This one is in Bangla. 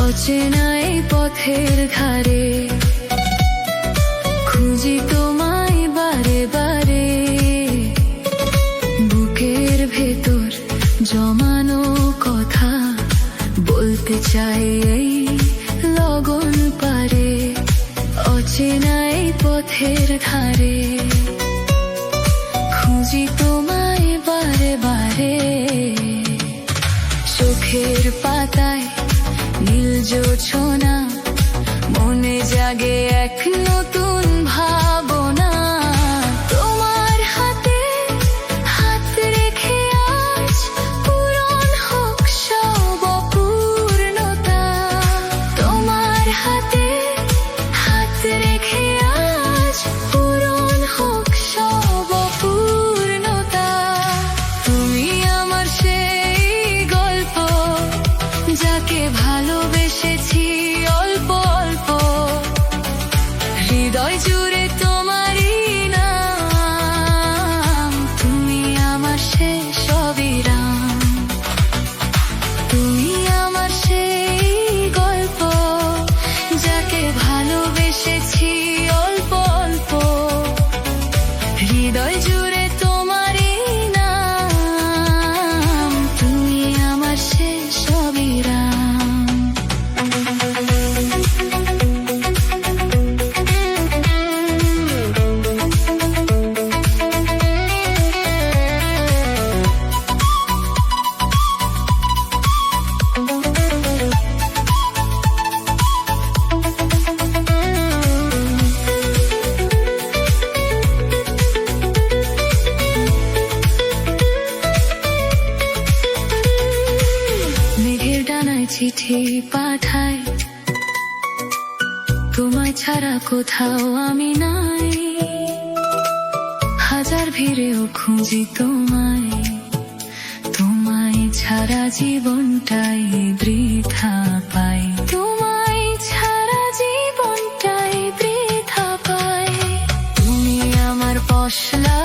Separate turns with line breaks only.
অচেনা এই পথের ধারে খুঁজি তোমায় বারে বারে, বুকের ভেতর জমানো কথা বলতে চাই এই লগন পারে। অচেনা এই পথের ধারে খুঁজি তোমায় বারে বারে, চোখের পাতায় নীল জোছনা, মনে জাগে এক নতুন ভাবনা। তোমার হাতে হাত রেখে আজ পূরণ হোক সব অপূর্ণতা। তোমার হাতে হাত রেখে আজ পূরণ হোক সব অপূর্ণতা। তুমি আমার সেই গল্প, যাকে ভালোবেসেছি অল্প অল্প, হৃদয় জুড়ে তোমারই নাম। তুমি আমার শেষ অবিরাম, তুমি আমার সেই গল্প, যাকে ভালোবেসেছি অল্প অল্প, হৃদয় জুড়ে তোমারই নাম। তুমি আমার শেষ অবিরাম। মেঘের ডানায় চিঠি পাঠাই, তোমায় ছাড়া কোথাও আমি নাই। হাজার ভিড়েও খুঁজি তোমায়, তোমায় ছাড়া জীবনটাই বৃথা পাই। তোমায় ছাড়া জীবনটাই বৃথা পাই। তুমি আমার পশলা